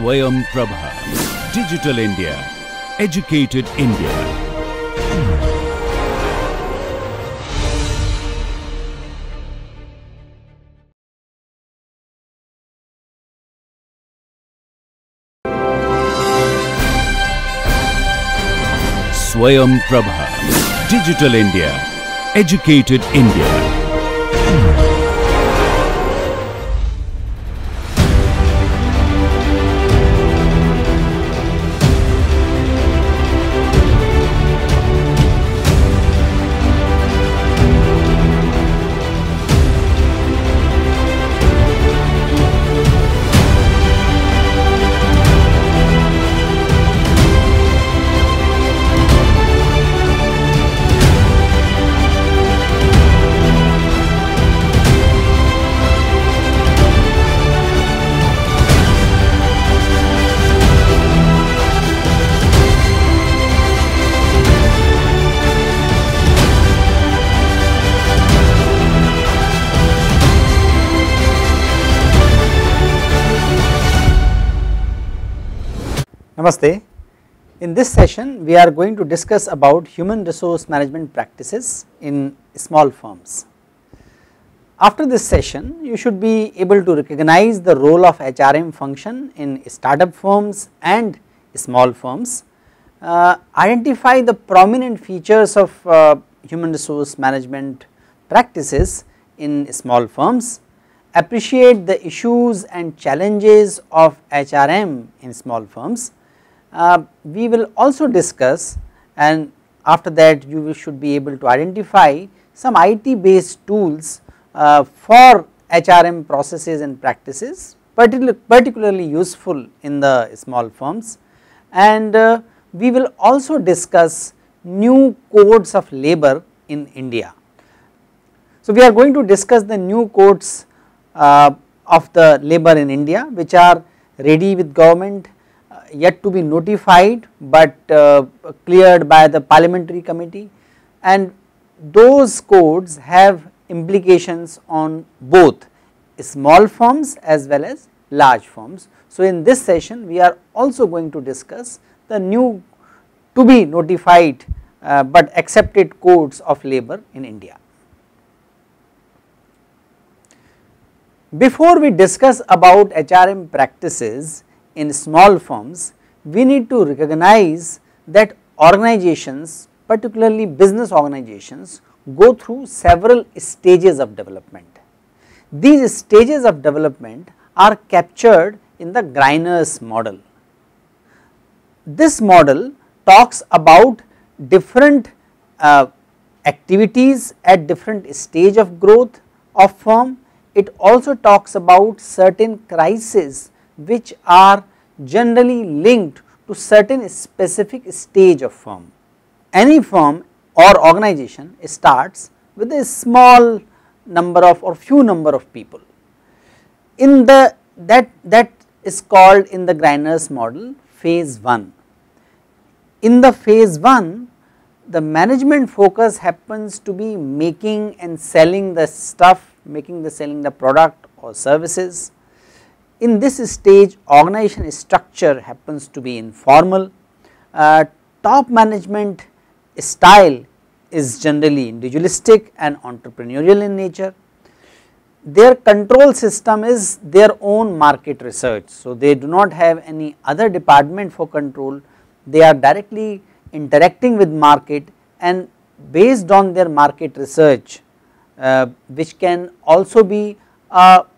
Swayam Prabha. Digital India. Educated India. Swayam Prabha. Digital India. Educated India. Namaste. In this session we are going to discuss about human resource management practices in small firms. After this session you should be able to recognize the role of HRM function in startup firms and small firms, identify the prominent features of human resource management practices in small firms, appreciate the issues and challenges of HRM in small firms. We will also discuss, and after that you should be able to identify some IT based tools for HRM processes and practices particularly useful in the small firms, and we will also discuss new codes of labor in India. So, we are going to discuss the new codes of the labor in India which are ready with government, yet to be notified but cleared by the parliamentary committee, and those codes have implications on both small firms as well as large firms. So, in this session we are also going to discuss the new to be notified but accepted codes of labor in India. Before we discuss about HRM practices in small firms, we need to recognize that organizations, particularly business organizations, go through several stages of development. These stages of development are captured in the Griner's model. This model talks about different activities at different stage of growth of firm. It also talks about certain crises which are generally linked to certain specific stage of firm. Any firm or organization starts with a small number of or few number of people. In the that is called in the Griner's model phase 1. In the phase 1, the management focus happens to be making and selling the stuff, selling the product or services. In this stage organization structure happens to be informal, top management style is generally individualistic and entrepreneurial in nature. Their control system is their own market research, so they do not have any other department for control. They are directly interacting with market, and based on their market research which can also be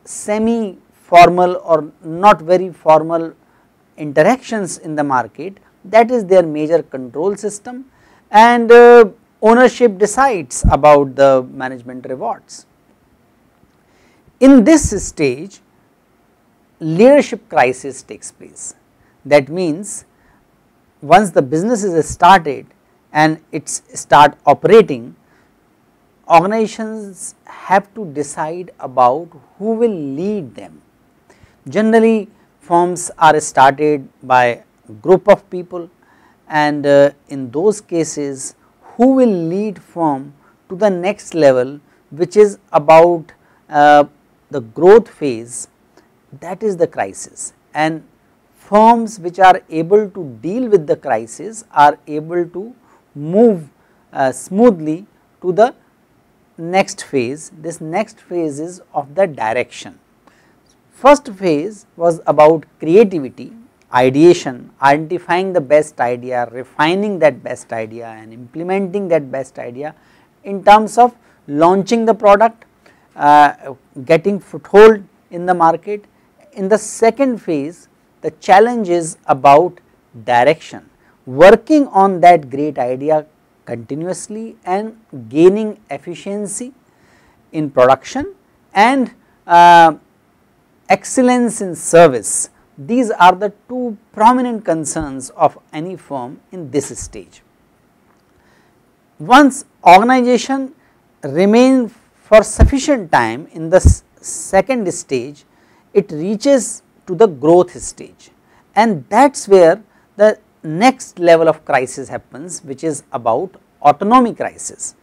semi formal or not very formal interactions in the market, that is their major control system, and ownership decides about the management rewards. In this stage leadership crisis takes place. That means once the business is started and it start operating, organizations have to decide about who will lead them. Generally firms are started by a group of people, and in those cases who will lead firm to the next level, which is about the growth phase, that is the crisis, and firms which are able to deal with the crisis are able to move smoothly to the next phase. This next phase is of the direction. First phase was about creativity, ideation, identifying the best idea, refining that best idea and implementing that best idea in terms of launching the product, getting foothold in the market. In the second phase, the challenge is about direction, working on that great idea continuously and gaining efficiency in production and excellence in service. These are the two prominent concerns of any firm in this stage. Once organization remain for sufficient time in the second stage, it reaches to the growth stage, and that is where the next level of crisis happens, which is about autonomy crisis.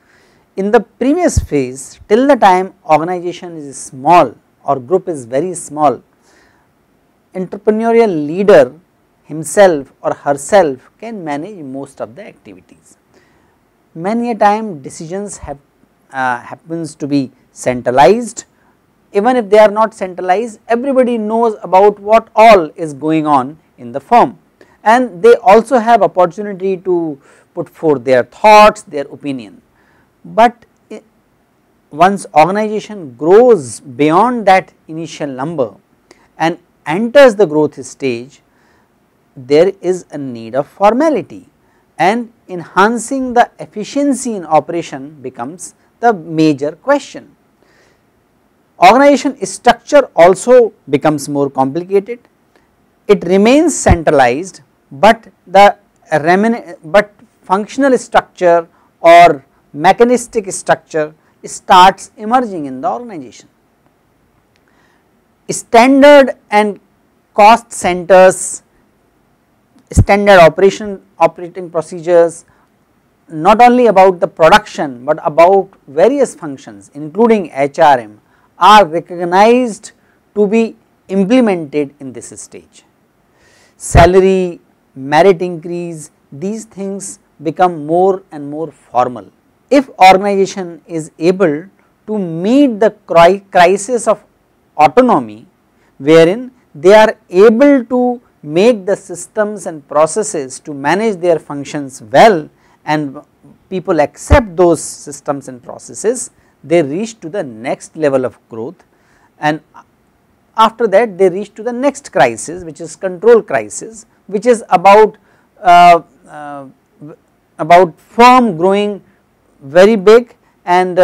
In the previous phase, till the time organization is small or group is very small, entrepreneurial leader himself or herself can manage most of the activities. Many a time decisions happens to be centralized. Even if they are not centralized, everybody knows about what all is going on in the firm, and they also have opportunity to put forth their thoughts, their opinion. But once organization grows beyond that initial number and enters the growth stage, there is a need of formality, and enhancing the efficiency in operation becomes the major question. Organization structure also becomes more complicated. It remains centralized, but functional structure or mechanistic structure starts emerging in the organization. Standard and cost centers, standard operating procedures, not only about the production but about various functions including HRM, are recognized to be implemented in this stage. Salary, merit increase, these things become more and more formal. If organization is able to meet the crisis of autonomy, wherein they are able to make the systems and processes to manage their functions well, and people accept those systems and processes, they reach to the next level of growth, and after that they reach to the next crisis, which is control crisis, which is about firm growing very big and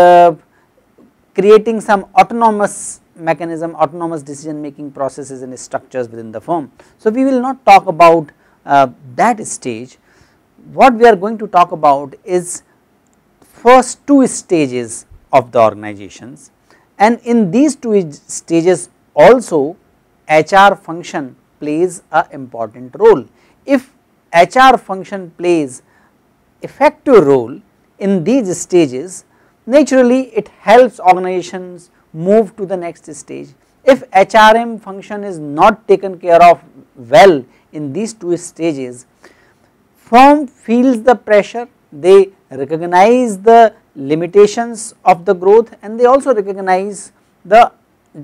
creating some autonomous mechanism, autonomous decision making processes and structures within the firm. So, we will not talk about that stage. What we are going to talk about is first two stages of the organizations, and in these two stages also HR function plays an important role. If HR function plays effective role in these stages, naturally it helps organizations move to the next stage. If HRM function is not taken care of well in these two stages, firm feels the pressure, they recognize the limitations of the growth, and they also recognize the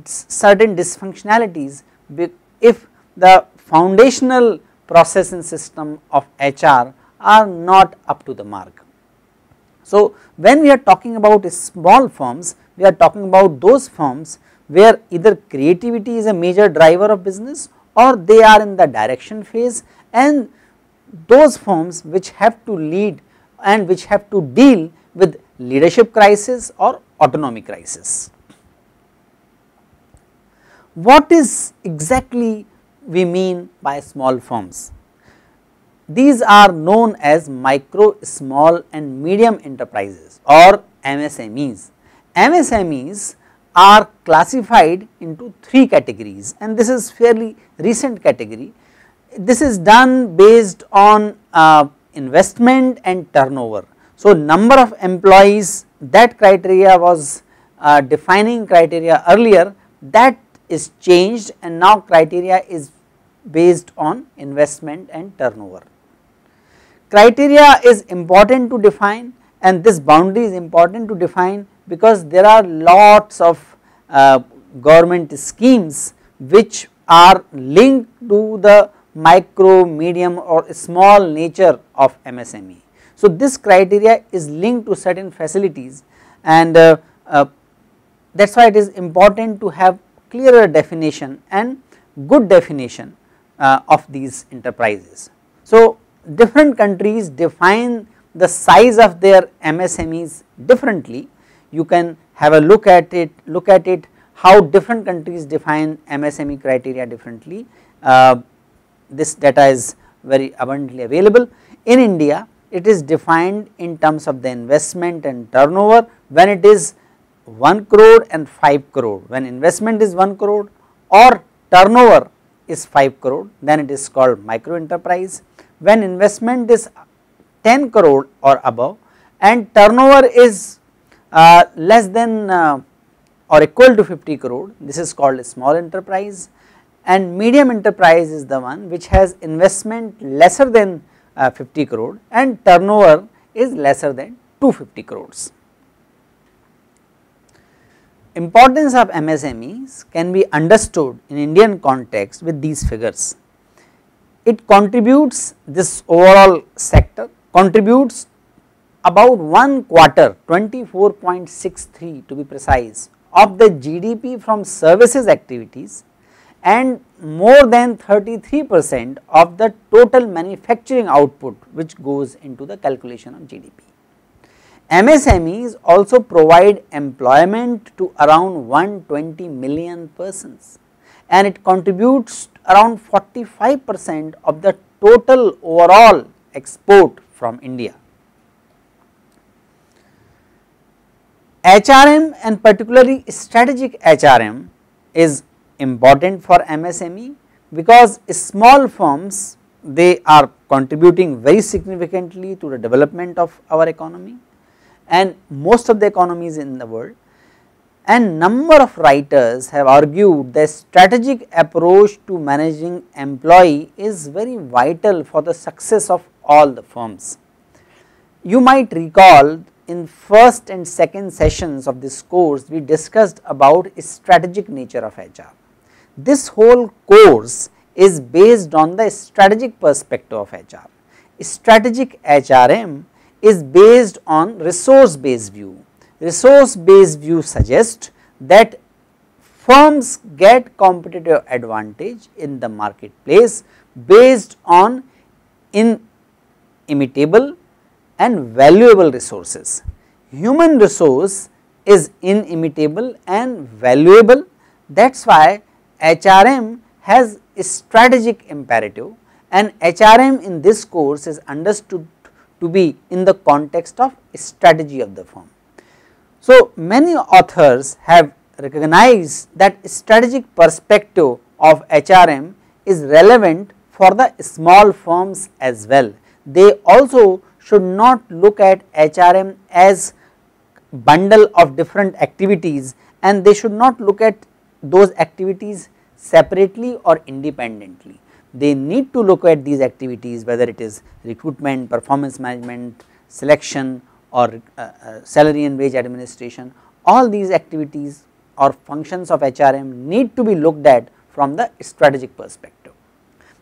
certain dysfunctionalities if the foundational process and system of HR are not up to the mark. So, when we are talking about small firms, we are talking about those firms where either creativity is a major driver of business or they are in the direction phase, and those firms which have to lead and which have to deal with leadership crisis or autonomy crisis. What is exactly we mean by small firms? These are known as micro, small and medium enterprises or MSMEs. MSMEs are classified into three categories, and this is fairly recent category. This is done based on investment and turnover. So, number of employees, that criteria was defining criteria earlier, that is changed, and now criteria is based on investment and turnover. Criteria is important to define, and this boundary is important to define because there are lots of government schemes which are linked to the micro, medium or small nature of MSME. So, this criteria is linked to certain facilities, and that is why it is important to have clearer definition and good definition of these enterprises. So, different countries define the size of their MSMEs differently. You can have a look at it how different countries define MSME criteria differently. This data is very abundantly available. In India, it is defined in terms of the investment and turnover when it is 1 crore and 5 crore. When investment is 1 crore or turnover is 5 crore, then it is called micro enterprise. When investment is 10 crore or above and turnover is less than or equal to 50 crore, this is called a small enterprise, and medium enterprise is the one which has investment lesser than 50 crore and turnover is lesser than 250 crores. Importance of MSMEs can be understood in Indian context with these figures. It contributes, this overall sector contributes about 1/4, 24.63 to be precise, of the GDP from services activities and more than 33% of the total manufacturing output which goes into the calculation of GDP. MSMEs also provide employment to around 120 million persons, and it contributes around 45% of the total overall export from India. HRM and particularly strategic HRM is important for MSME because small firms, they are contributing very significantly to the development of our economy and most of the economies in the world, and number of writers have argued the strategic approach to managing employee is very vital for the success of all the firms. You might recall in first and second sessions of this course we discussed about strategic nature of HR. This whole course is based on the strategic perspective of HR. Strategic HRM is based on resource based view. Resource based view suggests that firms get competitive advantage in the marketplace based on inimitable and valuable resources. Human resource is inimitable and valuable, that is why HRM has a strategic imperative, and HRM in this course is understood to be in the context of strategy of the firm. So, many authors have recognized that strategic perspective of HRM is relevant for the small firms as well. They also should not look at HRM as bundle of different activities, and they should not look at those activities separately or independently. They need to look at these activities, whether it is recruitment, performance management, selection or salary and wage administration. All these activities or functions of HRM need to be looked at from the strategic perspective.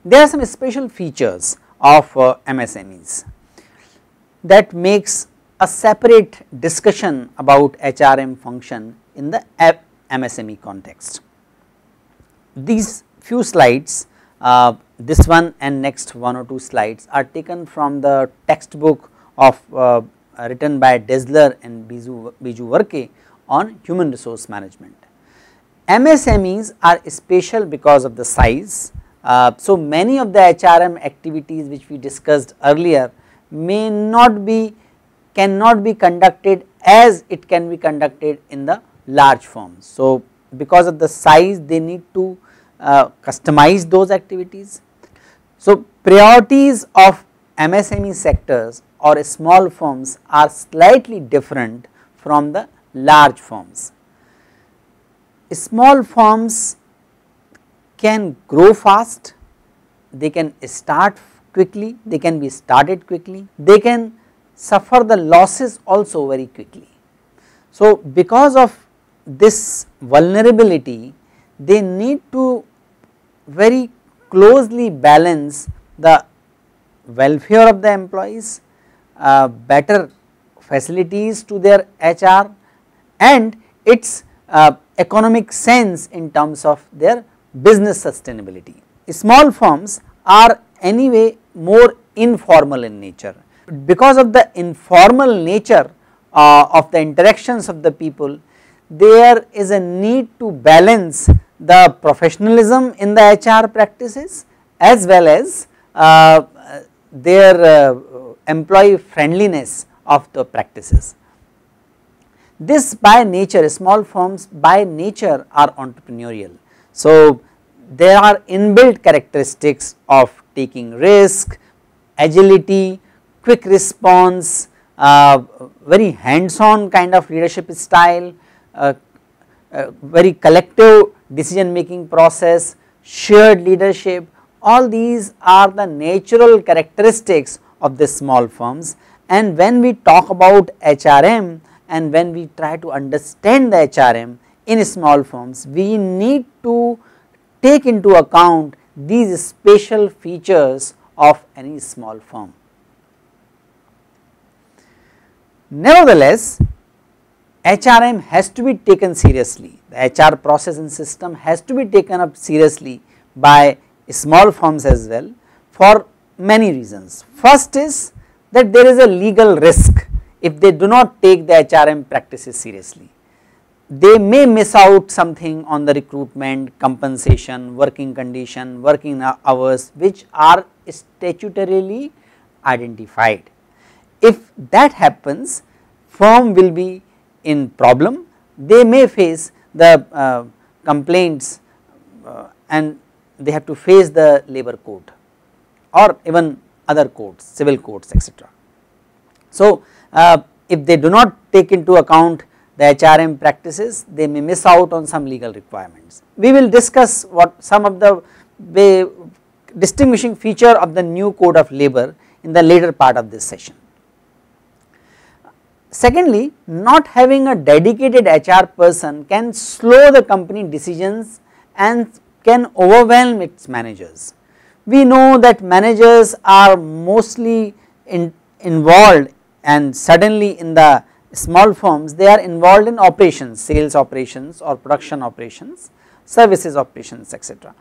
There are some special features of MSMEs that makes a separate discussion about HRM function in the MSME context. These few slides, this one and next 1 or 2 slides are taken from the textbook of written by Dessler and Biju on human resource management. MSMEs are special because of the size. So, many of the HRM activities which we discussed earlier cannot be conducted as it can be conducted in the large firms. So, because of the size they need to customize those activities. So, priorities of MSME sectors or small firms are slightly different from the large firms. Small firms can grow fast they can start quickly, they can be started quickly, they can suffer the losses also very quickly. So, because of this vulnerability, they need to very closely balance the welfare of the employees, better facilities to their HR and its economic sense in terms of their business sustainability. Small firms are anyway more informal in nature. Because of the informal nature of the interactions of the people, there is a need to balance the professionalism in the HR practices as well as their employee friendliness of the practices. This by nature, small firms by nature are entrepreneurial. So, there are inbuilt characteristics of taking risk, agility, quick response, very hands on kind of leadership style, very collective decision making process, shared leadership. All these are the natural characteristics of the small firms, and when we talk about HRM and when we try to understand the HRM in small firms, we need to take into account these special features of any small firm. Nevertheless, HRM has to be taken seriously, the HR process and system has to be taken up seriously by small firms as well for many reasons. First is that there is a legal risk if they do not take the HRM practices seriously. They may miss out something on the recruitment, compensation, working condition, working hours which are statutorily identified. If that happens, firm will be in problem, they may face the complaints and they have to face the labor code or even other codes, civil codes, etc. So, if they do not take into account the HRM practices, they may miss out on some legal requirements. We will discuss what some of the distinguishing feature of the new code of labor in the later part of this session. Secondly, not having a dedicated HR person can slow the company decisions and can overwhelm its managers. We know that managers are mostly involved, and suddenly in the small firms they are involved in operations, sales operations or production operations, services operations, etc.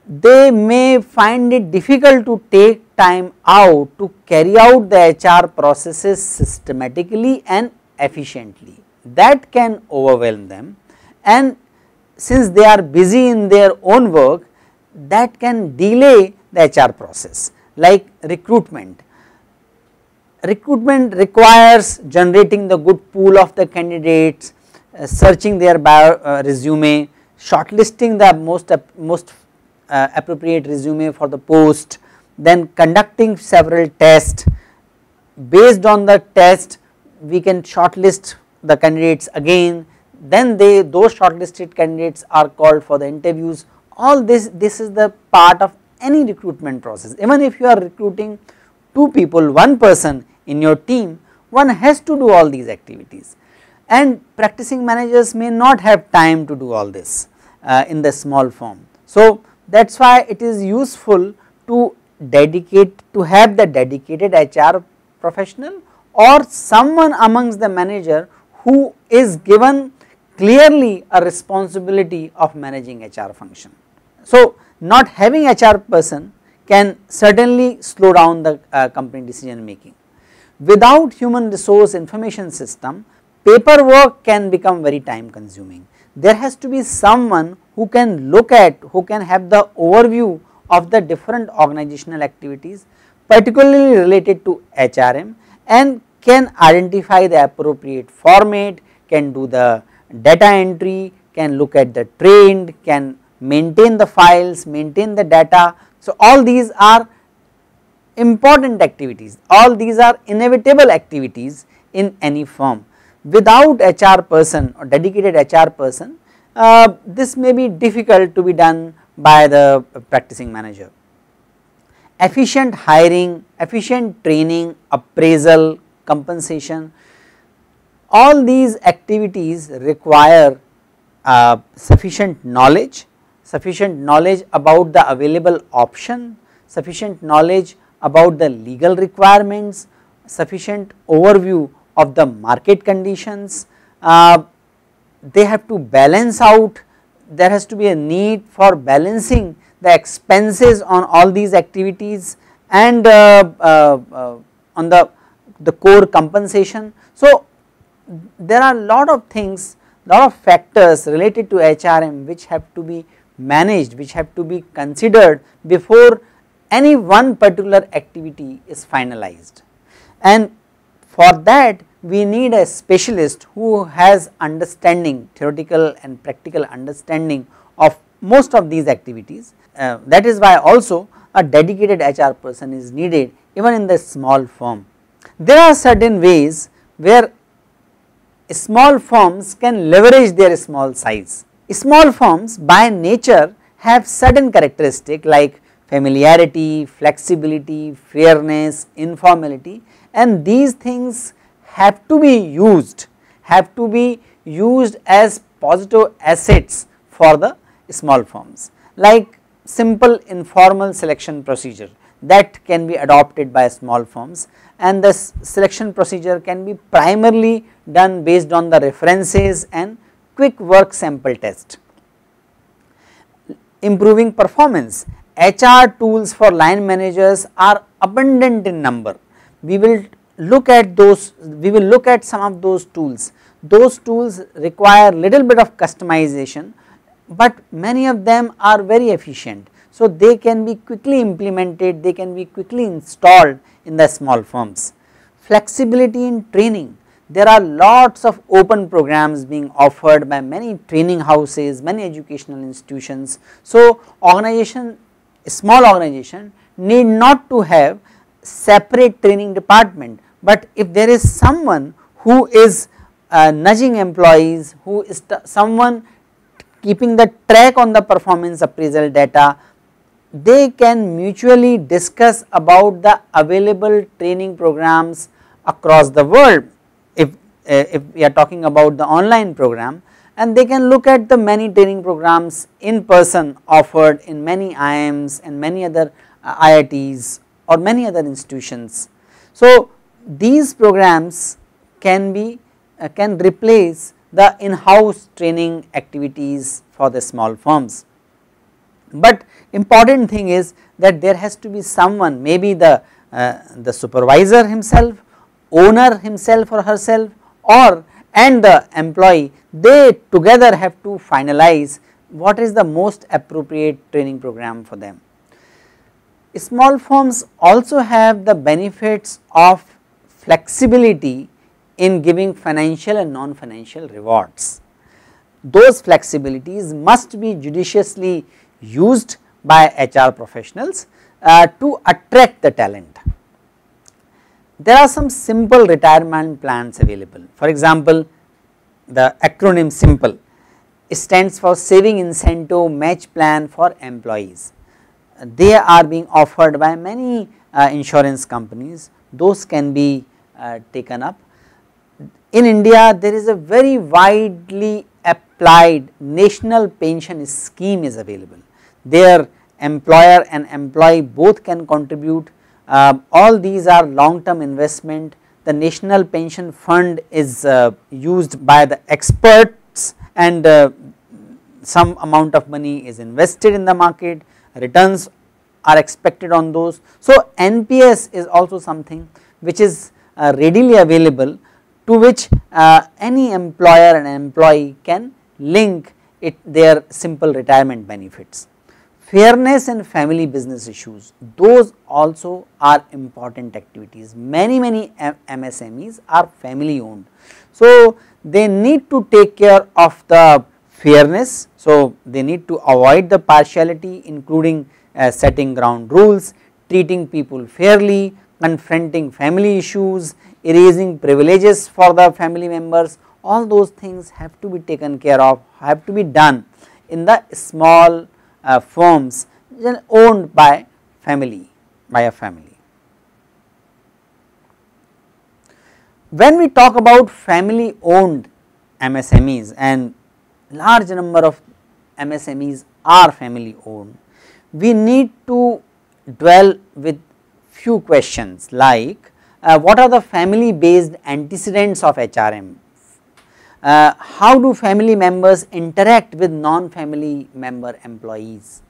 They may find it difficult to take time out to carry out the HR processes systematically and efficiently. That can overwhelm them, and since they are busy in their own work, that can delay the HR process. Like recruitment. Recruitment requires generating the good pool of the candidates, searching their resume, shortlisting the most appropriate resume for the post, then conducting several tests. Based on the test, we can shortlist the candidates again, then those shortlisted candidates are called for the interviews. All this is the part of any recruitment process. Even if you are recruiting 2 people, 1 person in your team, one has to do all these activities, and practicing managers may not have time to do all this in the small firm. So, that is why it is useful to have the dedicated HR professional or someone amongst the manager who is given clearly a responsibility of managing HR function. So, not having HR person can certainly slow down the company decision making. Without human resource information system, paperwork can become very time consuming. There has to be someone who can look at, who can have the overview of the different organizational activities particularly related to HRM, and can identify the appropriate format, can do the data entry, can look at the trend, can maintain the files, maintain the data. So, all these are important activities, all these are inevitable activities in any firm. Without HR person or dedicated HR person, this may be difficult to be done by the practicing manager. efficient hiring, efficient training, appraisal, compensation, all these activities require sufficient knowledge about the available option, sufficient knowledge about the legal requirements, sufficient overview of the market conditions. They have to balance out, there has to be a need for balancing the expenses on all these activities and on the core compensation. So, there are lot of things, lot of factors related to HRM which have to be managed, which have to be considered before any one particular activity is finalized, and for that we need a specialist who has understanding, theoretical and practical understanding of most of these activities. That is why also a dedicated HR person is needed even in the small firm. There are certain ways where small firms can leverage their small size. Small firms by nature have certain characteristics like familiarity, flexibility, fairness, informality, and these things have to be used as positive assets for the small firms, like simple informal selection procedure that can be adopted by small firms, and the selection procedure can be primarily done based on the references and quick work sample test. Improving performance, HR tools for line managers are abundant in number. We will look at some of those tools. Those tools require little bit of customization, but many of them are very efficient. So, they can be quickly implemented, they can be quickly installed in the small firms. Flexibility in training, there are lots of open programs being offered by many training houses, many educational institutions. So, small organization need not to have separate training department, but if there is someone who is nudging employees, who is someone keeping the track on the performance appraisal data, they can mutually discuss about the available training programs across the world, if we are talking about the online program, and they can look at the many training programs in person offered in many IIMs and many other IITs or many other institutions. So, these programs can replace the in-house training activities for the small firms. But important thing is that there has to be someone, maybe the supervisor himself, owner himself or herself, and the employee, they together have to finalize what is the most appropriate training program for them. Small firms also have the benefits of flexibility in giving financial and non-financial rewards. Those flexibilities must be judiciously used by HR professionals to attract the talent. There are some simple retirement plans available. For example, the acronym SIMPLE stands for Saving Incentive Match Plan for Employees. They are being offered by many insurance companies. Those can be taken up. In India, there is a very widely applied national pension scheme is available. There employer and employee both can contribute. All these are long term investment. The national pension fund is used by the experts, and some amount of money is invested in the market, returns are expected on those. So, NPS is also something which is readily available, to which any employer and employee can link their simple retirement benefits. Fairness and family business issues, those also are important activities. Many MSMEs are family owned. So, they need to take care of the fairness. So, they need to avoid the partiality, including setting ground rules, treating people fairly, confronting family issues, erasing privileges for the family members. All those things have to be taken care of, have to be done in the small firms owned by family. by a family. When we talk about family owned MSMEs, and large number of MSMEs are family owned, we need to dwell with few questions like what are the family based antecedents of HRM, how do family members interact with non-family member employees,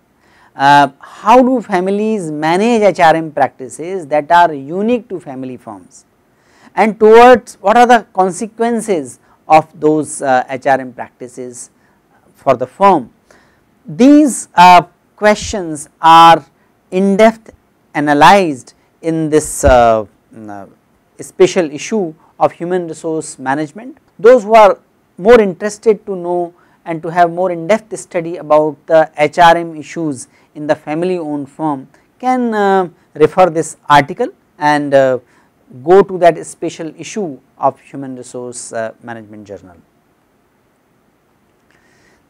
how do families manage HRM practices that are unique to family firms, and towards what are the consequences of those HRM practices for the firm. These questions are in depth analyzed in this special issue of human resource management. Those who are more interested to know and to have more in depth study about the HRM issues in the family owned firm can refer this article and go to that special issue of human resource management journal.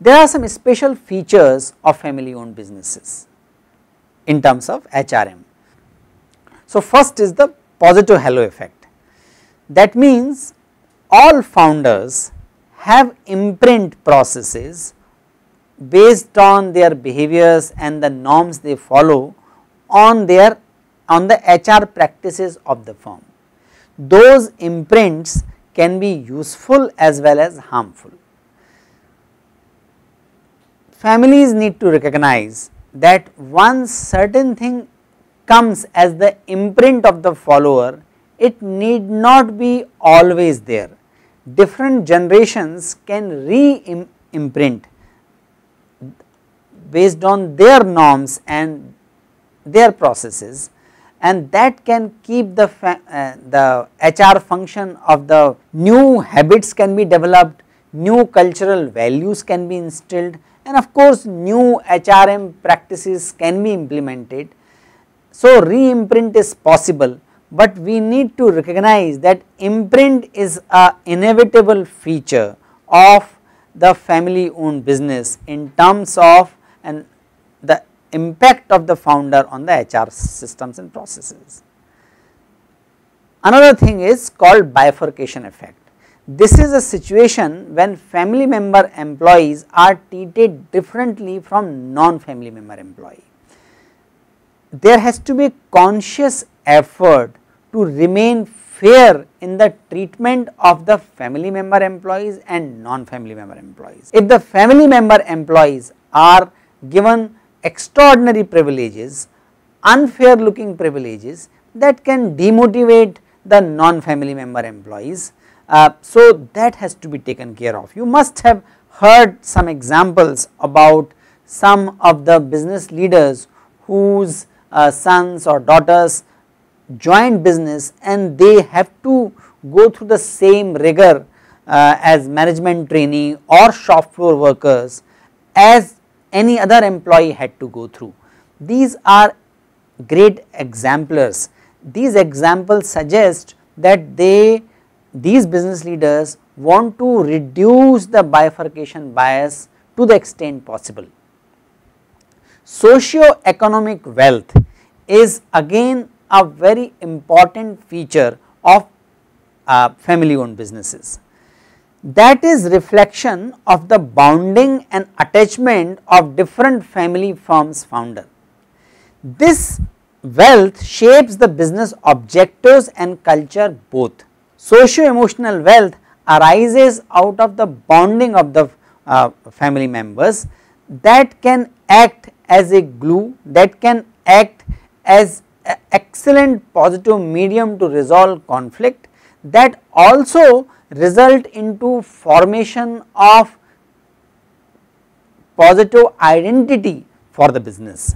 There are some special features of family owned businesses in terms of HRM. So, first is the positive halo effect. That means all founders have imprint processes based on their behaviors and the norms they follow on the HR practices of the firm. Those imprints can be useful as well as harmful. Families need to recognize that once certain thing comes as the imprint of the follower, it need not be always there. Different generations can re-imprint based on their norms and their processes, and that can keep the HR function of the new habits can be developed, new cultural values can be instilled, and of course new HRM practices can be implemented. So, re-imprint is possible, but we need to recognize that imprint is a inevitable feature of the family owned business in terms of the impact of the founder on the HR systems and processes. Another thing is called bifurcation effect. This is a situation when family member employees are treated differently from non-family member employee. There has to be conscious effort to remain fair in the treatment of the family member employees and non-family member employees. If the family member employees are given extraordinary privileges, unfair looking privileges, that can demotivate the non-family member employees. So, that has to be taken care of. You must have heard some examples about some of the business leaders whose sons or daughters joined business and they have to go through the same rigor as management trainee or shop floor workers as any other employee had to go through. These are great exemplars. These examples suggest that these business leaders want to reduce the bifurcation bias to the extent possible. Socio-economic wealth is again a very important feature of family owned businesses. That is reflection of the bonding and attachment of different family firms founder. This wealth shapes the business objectives and culture both. Socio-emotional wealth arises out of the bonding of the family members that can act as a glue, that can act as an excellent positive medium to resolve conflict, that also result into formation of positive identity for the business.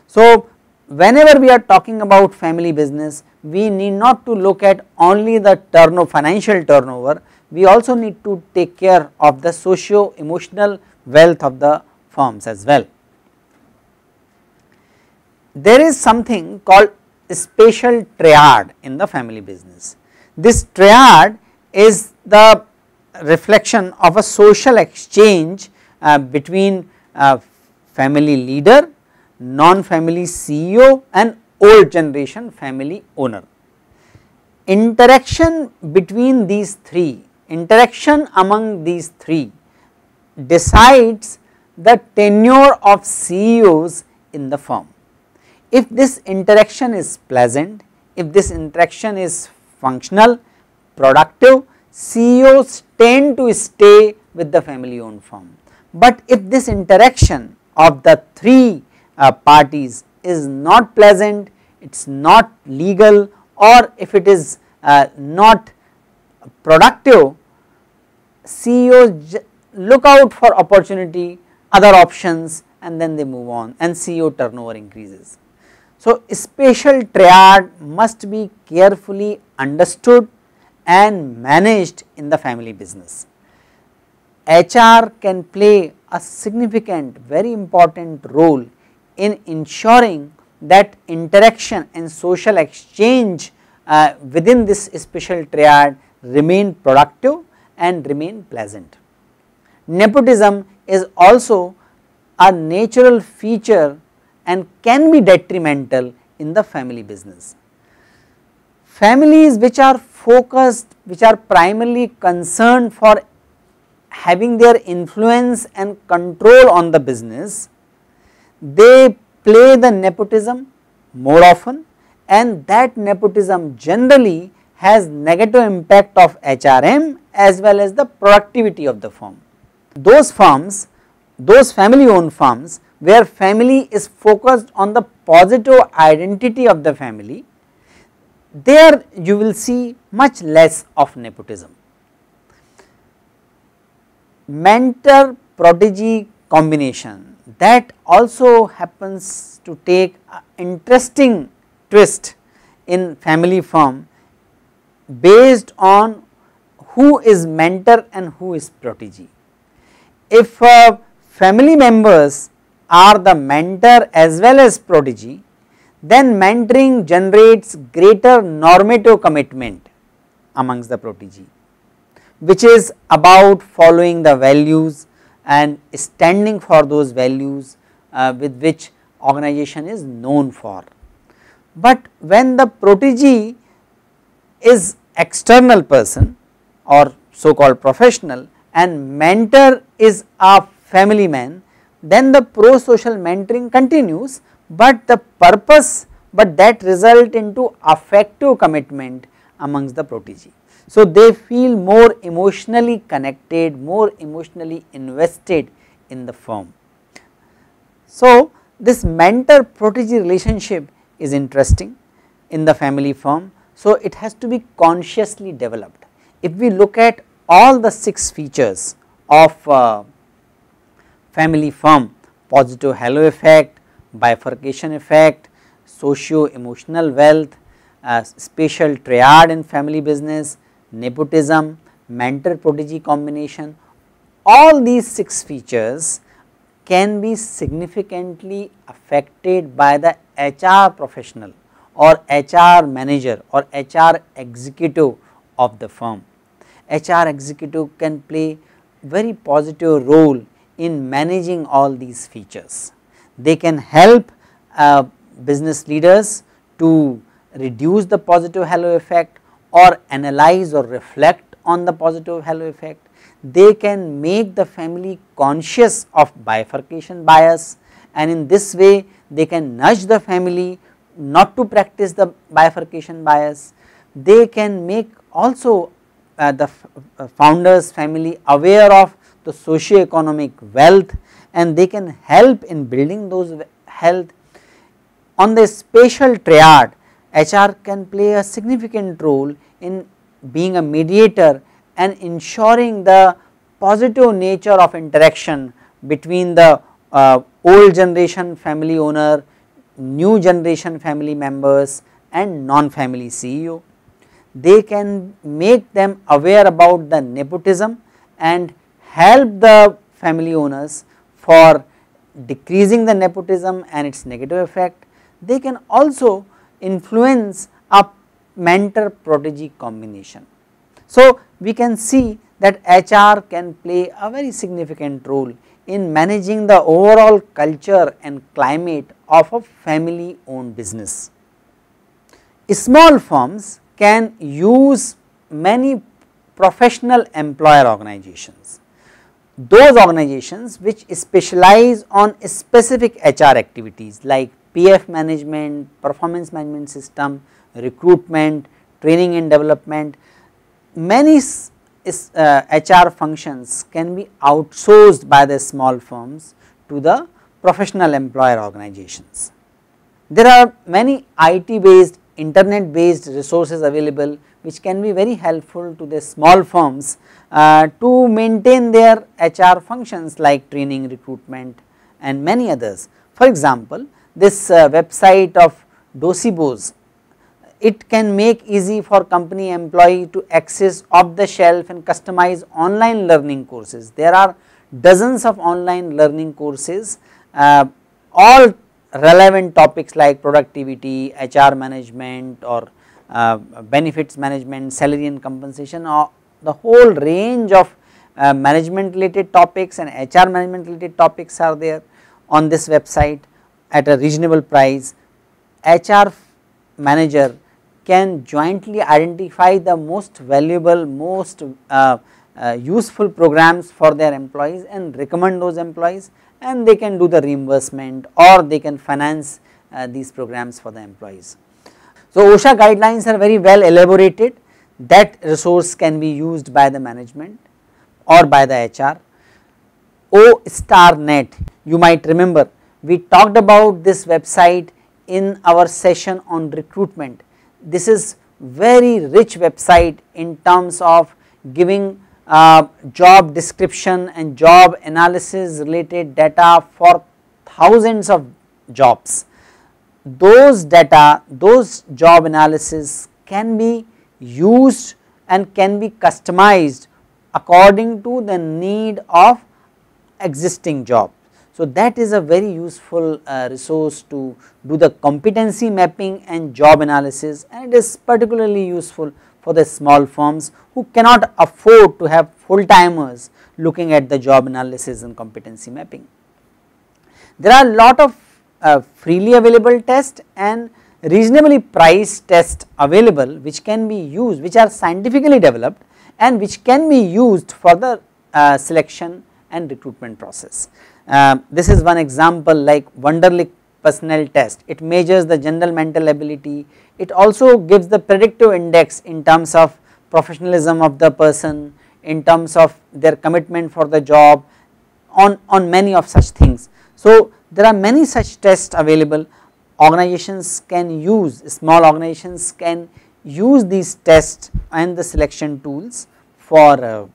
So, whenever we are talking about family business, we need not to look at only the financial turnover, we also need to take care of the socio-emotional wealth of the firms as well. There is something called spatial triad in the family business. This triad is the reflection of a social exchange between family leader, non-family CEO and old generation family owner. Interaction between these three, interaction among these three decides the tenure of CEOs in the firm. If this interaction is pleasant, if this interaction is functional, productive, CEOs tend to stay with the family owned firm. But if this interaction of the three parties is not pleasant, it is not legal, or if it is not productive, CEOs look out for opportunity, other options, and then they move on and CEO turnover increases. So, spatial triad must be carefully understood and managed in the family business. HR can play a significant, very important role in ensuring that interaction and social exchange within this spatial triad remain productive and remain pleasant. Nepotism is also a natural feature and can be detrimental in the family business. Families which are focused, which are primarily concerned for having their influence and control on the business, they play the nepotism more often, and that nepotism generally has negative impact of HRM as well as the productivity of the firm. Those firms, those family owned firms where family is focused on the positive identity of the family, there you will see much less of nepotism. Mentor prodigy combination, that also happens to take an interesting twist in family firm based on who is mentor and who is protege. If family members are the mentor as well as protege, then mentoring generates greater normative commitment amongst the protege, which is about following the values and standing for those values with which organization is known for. But when the protege is external person or so called professional and mentor is a family man, then the pro-social mentoring continues, but the purpose, but that result into affective commitment amongst the protege. So, they feel more emotionally connected, more emotionally invested in the firm. So, this mentor protege relationship is interesting in the family firm. So, it has to be consciously developed. If we look at all the 6 features of family firm, positive halo effect, bifurcation effect, socio-emotional wealth, spatial triad in family business, nepotism, mentor protege combination, all these 6 features can be significantly affected by the HR professional or HR manager or HR executive of the firm. HR executive can play very positive role in managing all these features. They can help business leaders to reduce the positive halo effect or analyze or reflect on the positive halo effect. They can make the family conscious of bifurcation bias, and in this way they can nudge the family not to practice the bifurcation bias. They can make also the founders family aware of the socio-economic wealth, and they can help in building those health. On the spatial triad, HR can play a significant role in being a mediator and ensuring the positive nature of interaction between the old generation family owner, new generation family members and non-family CEO. They can make them aware about the nepotism and help the family owners for decreasing the nepotism and its negative effect. They can also influence a mentor protege combination. So, we can see that HR can play a very significant role in managing the overall culture and climate of a family owned business. Small firms can use many professional employer organizations, those organizations which specialize on specific HR activities like PF management, performance management system, recruitment, training and development. Many HR functions can be outsourced by the small firms to the professional employer organizations. There are many IT based, internet based resources available which can be very helpful to the small firms to maintain their HR functions like training, recruitment and many others. For example, this website of Docebos, it can make easy for company employee to access off the shelf and customize online learning courses. There are dozens of online learning courses, all relevant topics like productivity, HR management or benefits management, salary and compensation, or the whole range of management related topics and HR management related topics are there on this website at a reasonable price. HR manager can jointly identify the most valuable, most useful programs for their employees and recommend those employees, and they can do the reimbursement or they can finance these programs for the employees. So, OSHA guidelines are very well elaborated, that resource can be used by the management or by the HR. O-Star-Net, you might remember we talked about this website in our session on recruitment. This is very rich website in terms of giving job description and job analysis related data for thousands of jobs. Those data, those job analysis can be used and can be customized according to the need of existing job. So, that is a very useful resource to do the competency mapping and job analysis, and it is particularly useful for the small firms who cannot afford to have full timers looking at the job analysis and competency mapping. There are a lot of freely available tests and reasonably priced tests available which can be used, which are scientifically developed and which can be used for the selection and recruitment process. This is one example like Wonderlic personnel test. It measures the general mental ability, it also gives the predictive index in terms of professionalism of the person, in terms of their commitment for the job, on many of such things. So, there are many such tests available. Organizations can use, small organizations can use these tests and the selection tools for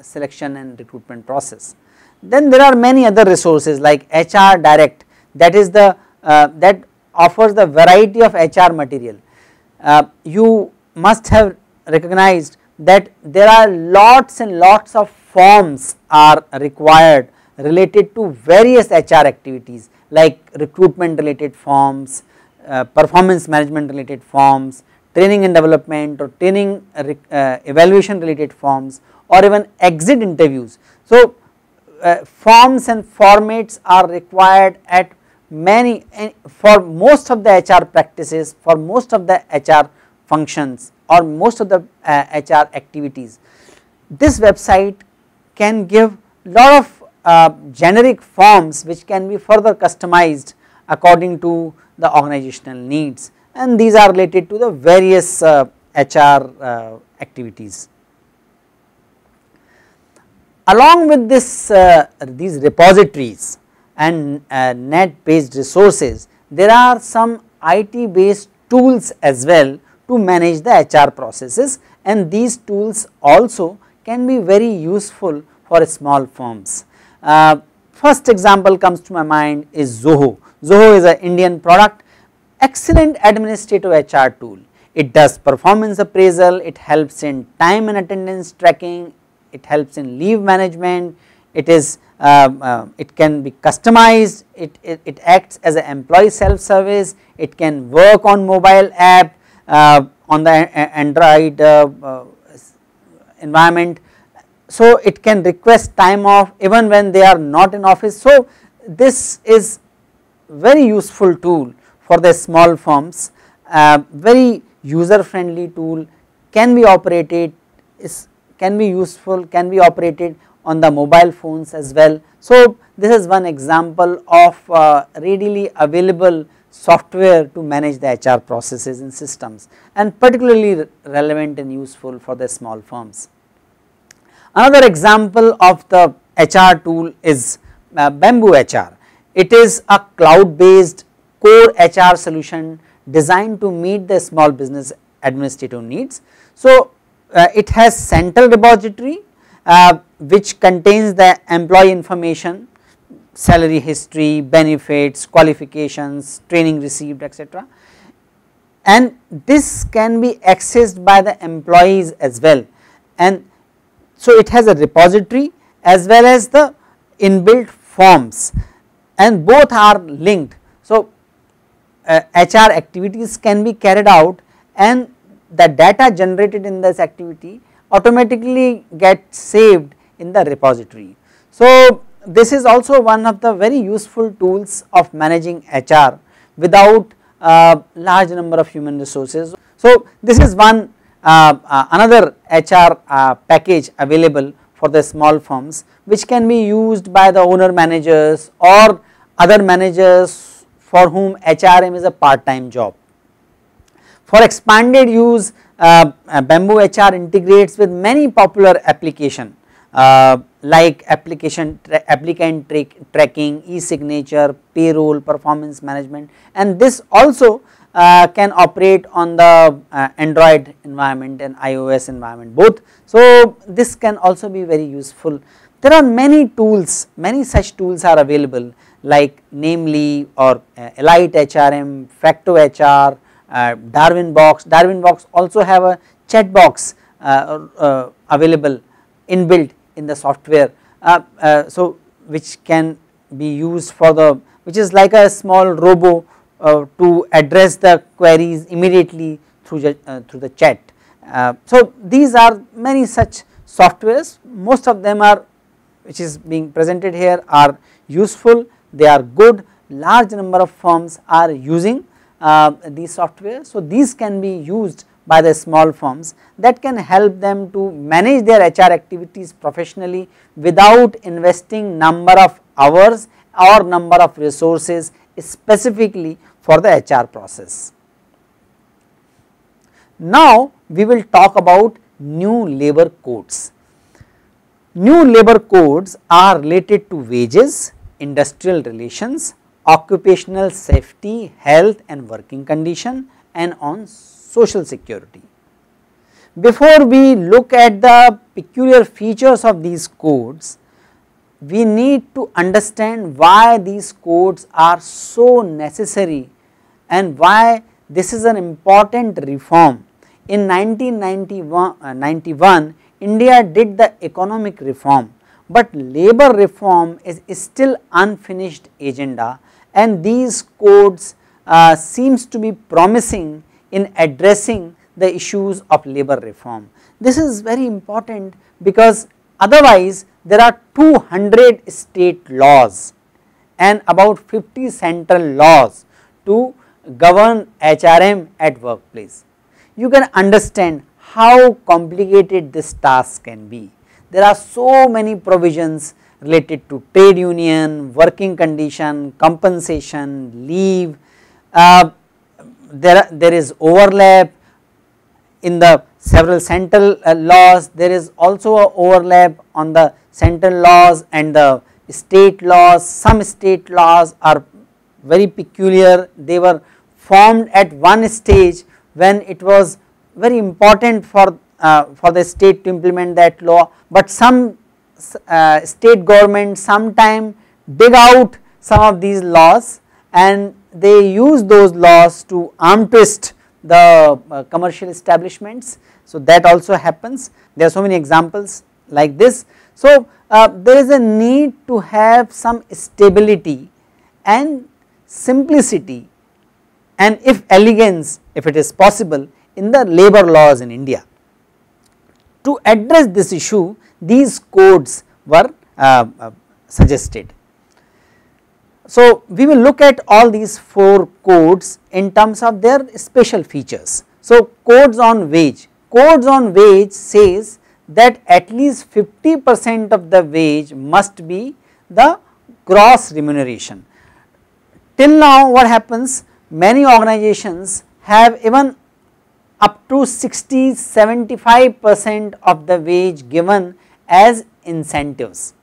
selection and recruitment process. Then there are many other resources like HR Direct, that is the that offers the variety of HR material. You must have recognized that there are lots and lots of forms are required related to various HR activities like recruitment related forms, performance management related forms, training and development or training evaluation related forms, or even exit interviews. So, forms and formats are required at many, for most of the HR practices, for most of the HR functions or most of the HR activities. This website can give lot of generic forms which can be further customized according to the organizational needs, and these are related to the various HR activities. Along with this these repositories and net based resources, there are some IT based tools as well to manage the HR processes, and these tools also can be very useful for small firms. First example comes to my mind is Zoho. Zoho is an Indian product, excellent administrative HR tool. It does performance appraisal, it helps in time and attendance tracking, it helps in leave management, it is it can be customized, it acts as an employee self service, it can work on mobile app on the Android environment. So, it can request time off even when they are not in office. So, this is very useful tool for the small firms very user friendly tool, can be operated, can be useful, can be operated on the mobile phones as well. So this is one example of readily available software to manage the HR processes and systems, and particularly relevant and useful for the small firms. Another example of the HR tool is Bamboo HR. It is a cloud based core HR solution designed to meet the small business administrative needs. So it has central repository which contains the employee information, salary history, benefits, qualifications, training received, etc. And this can be accessed by the employees as well, and so it has a repository as well as the inbuilt forms, and both are linked. So HR activities can be carried out, and the data generated in this activity automatically gets saved in the repository. So this is also one of the very useful tools of managing HR without large number of human resources. So this is one another HR package available for the small firms, which can be used by the owner managers or other managers for whom HRM is a part time job. For expanded use, Bamboo HR integrates with many popular applications like applicant tracking, e-signature, payroll, performance management, and this also can operate on the Android environment and iOS environment both. So this can also be very useful. There are many tools, many such tools are available, like namely or Elite HRM, Facto HR, Darwin Box. Darwin Box also have a chat box available inbuilt in the software, so which can be used for the, which is like a small robo to address the queries immediately through the chat. So these are many such softwares, most of them are, which is being presented here, are useful, they are good, large number of firms are using these software. So these can be used by the small firms that can help them to manage their HR activities professionally without investing number of hours or number of resources specifically for the HR process. Now we will talk about new labor codes. New labor codes are related to wages, industrial relations, occupational safety, health and working condition, and on social security. Before we look at the peculiar features of these codes, we need to understand why these codes are so necessary and why this is an important reform. In 1991, India did the economic reform, but labor reform is still unfinished agenda, and these codes seems to be promising in addressing the issues of labor reform. This is very important because otherwise there are 200 state laws and about 50 central laws to govern HRM at workplace. You can understand how complicated this task can be. There are so many provisions related to trade union, working condition, compensation, leave. There is overlap in the several central laws. There is also a overlap on the central laws and the state laws. Some state laws are very peculiar. They were formed at one stage when it was very important for the state to implement that law, but some state government sometime dig out some of these laws and they use those laws to arm twist the commercial establishments. So that also happens. There are so many examples like this. So there is a need to have some stability and simplicity and if elegance, if it is possible, in the labor laws in India. To address this issue, these codes were suggested. So, we will look at all these 4 codes in terms of their special features. So, codes on wage says that at least 50% of the wage must be the gross remuneration. Till now what happens, many organizations have even up to 60-75% of the wage given as incentives,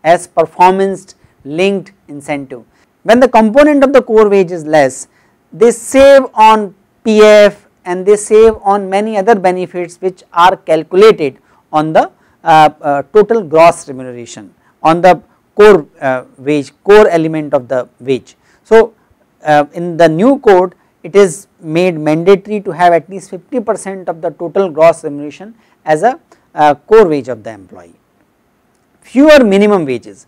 as performance linked incentive. When the component of the core wage is less, they save on PF and they save on many other benefits which are calculated on the total gross remuneration, on the core wage, core element of the wage. So, in the new code it is made mandatory to have at least 50% of the total gross remuneration as a core wage of the employee. Fewer minimum wages.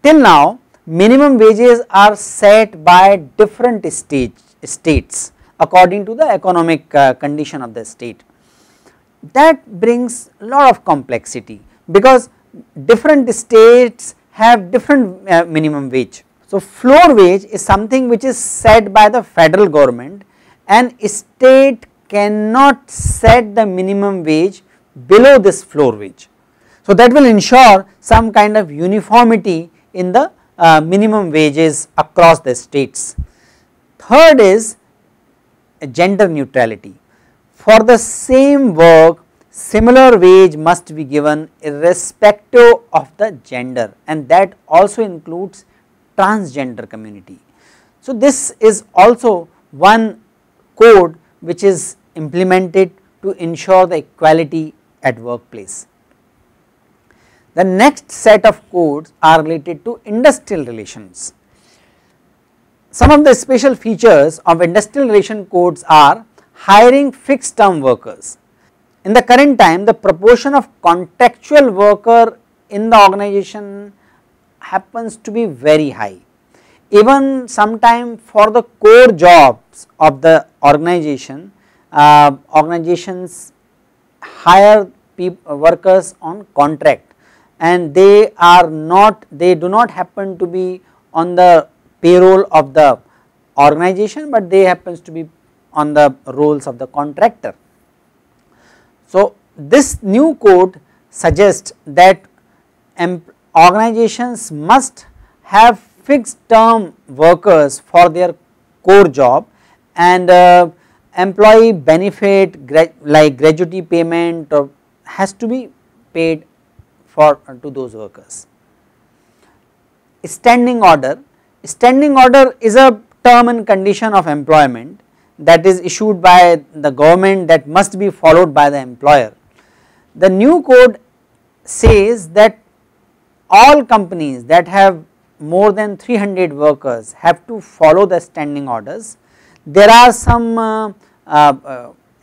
Till now minimum wages are set by different states according to the economic condition of the state. That brings a lot of complexity because different states have different minimum wage. So, floor wage is something which is set by the federal government and state cannot set the minimum wage below this floor wage. So, that will ensure some kind of uniformity in the minimum wages across the states. Third is gender neutrality. For the same work, similar wage must be given irrespective of the gender, and that also includes transgender community. So, this is also one code which is implemented to ensure the equality at workplace. The next set of codes are related to industrial relations. Some of the special features of industrial relation codes are hiring fixed term workers. In the current time, the proportion of contractual worker in the organization happens to be very high. Even sometime for the core jobs of the organization, organizations hire workers on contract, and they do not happen to be on the payroll of the organization, but they happens to be on the roles of the contractor. So, this new code suggests that organizations must have fixed term workers for their core job, and employee benefit like gratuity payment has to be paid to those workers. Standing order is a term and condition of employment that is issued by the government that must be followed by the employer. The new code says that all companies that have more than 300 workers have to follow the standing orders. There are some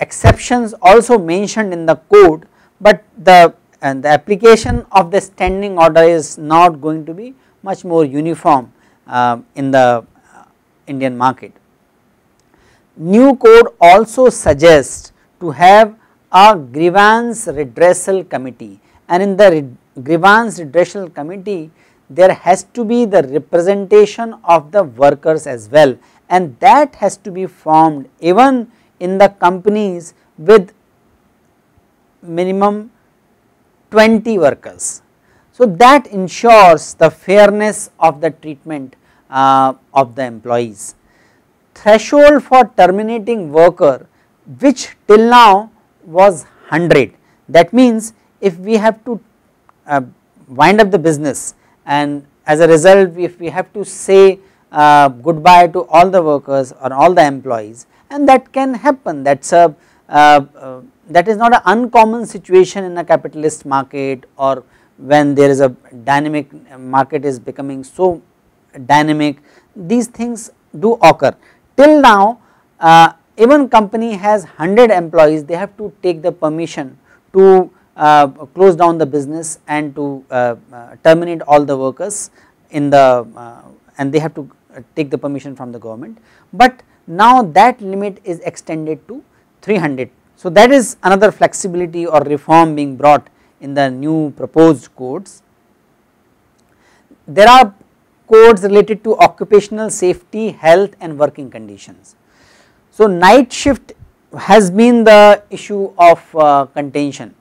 exceptions also mentioned in the code, but the application of the standing order is not going to be much more uniform in the Indian market. New code also suggests to have a grievance redressal committee, and in the grievance redressal committee there has to be the representation of the workers as well, and that has to be formed even in the companies with minimum 20 workers. So, that ensures the fairness of the treatment of the employees. Threshold for terminating worker, which till now was 100, that means if we have to wind up the business, and as a result if we have to say goodbye to all the workers or all the employees, and that can happen, that is not an uncommon situation in a capitalist market, or when there is a dynamic market is becoming so dynamic, these things do occur. Till now even company has 100 employees, they have to take the permission to close down the business and to terminate all the workers in the and they have to take the permission from the government, but now that limit is extended to 300. So, that is another flexibility or reform being brought in the new proposed codes. There are codes related to occupational safety, health and working conditions. So, night shift has been the issue of contention.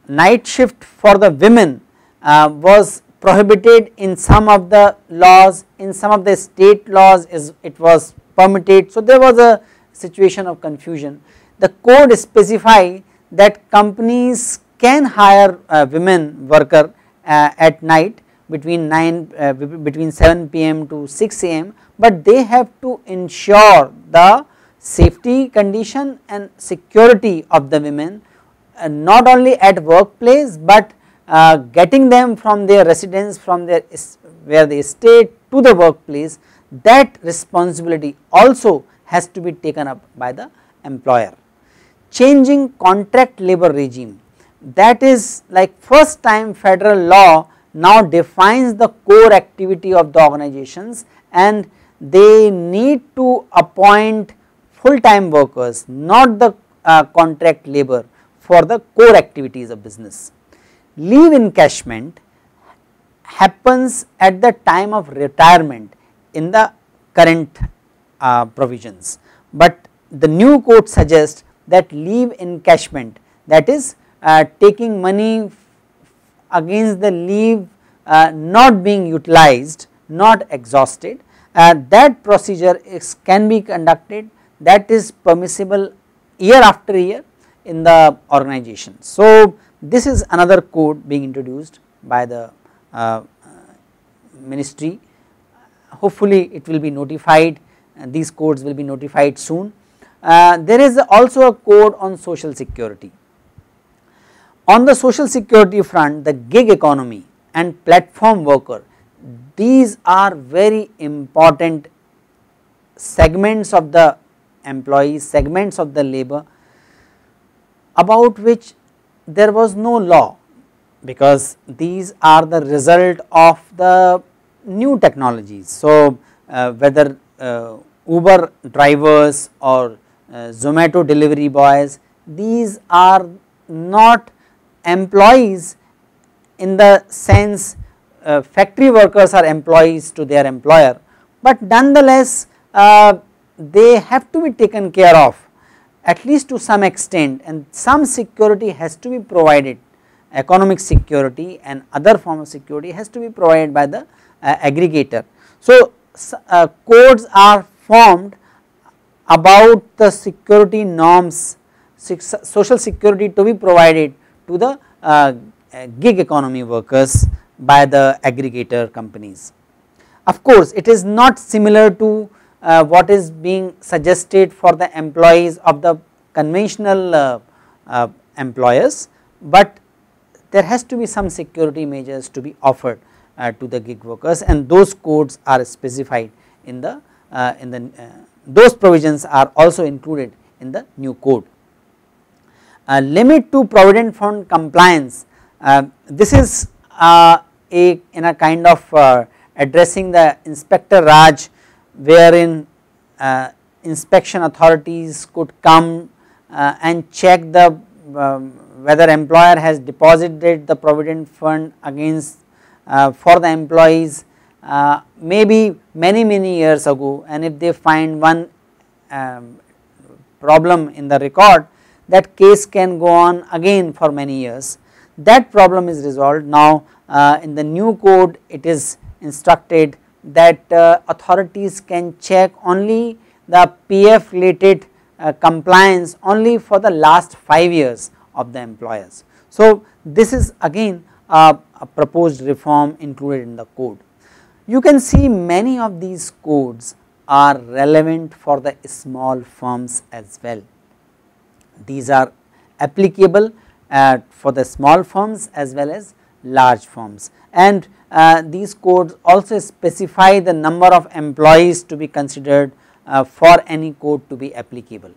Night shift for the women was prohibited in some of the laws, in some of the state laws it was permitted. So, there was a situation of confusion. The code specify that companies can hire women worker at night between 7 p.m. to 6 a.m., but they have to ensure the safety condition and security of the women, not only at workplace, but getting them from their residence, from their where they stay to the workplace. That responsibility also has to be taken up by the employer. Changing contract labor regime, that is like first time federal law now defines the core activity of the organizations, and they need to appoint full time workers, not the contract labor, for the core activities of business. Leave encashment happens at the time of retirement in the current provisions, but the new code suggests that leave encashment, that is taking money against the leave not being utilized, not exhausted, that procedure can be conducted, that is permissible year after year in the organization. So, this is another code being introduced by the ministry. Hopefully, it will be notified, these codes will be notified soon. There is also a code on social security. On the social security front, the gig economy and platform worker, these are very important segments of the employees, segments of the labor, about which there was no law, because these are the result of the new technologies. So, whether Uber drivers or Zomato delivery boys, these are not employees in the sense factory workers are employees to their employer, but nonetheless they have to be taken care of at least to some extent, and some security has to be provided, economic security and other form of security has to be provided by the aggregator. So, codes are formed about the security norms, social security to be provided to the gig economy workers by the aggregator companies. Of course, it is not similar to what is being suggested for the employees of the conventional employers, but there has to be some security measures to be offered to the gig workers, and those codes are specified in the those provisions are also included in the new code. Limit to provident fund compliance, this is in a kind of addressing the Inspector Raj, wherein inspection authorities could come and check the whether employer has deposited the provident fund against for the employees maybe many years ago, and if they find one problem in the record, that case can go on again for many years. That problem is resolved. Now in the new code it is instructed that authorities can check only the PF related compliance only for the last 5 years of the employers. So, this is again a proposed reform included in the code. You can see many of these codes are relevant for the small firms as well. These are applicable for the small firms as well as large firms, and these codes also specify the number of employees to be considered for any code to be applicable.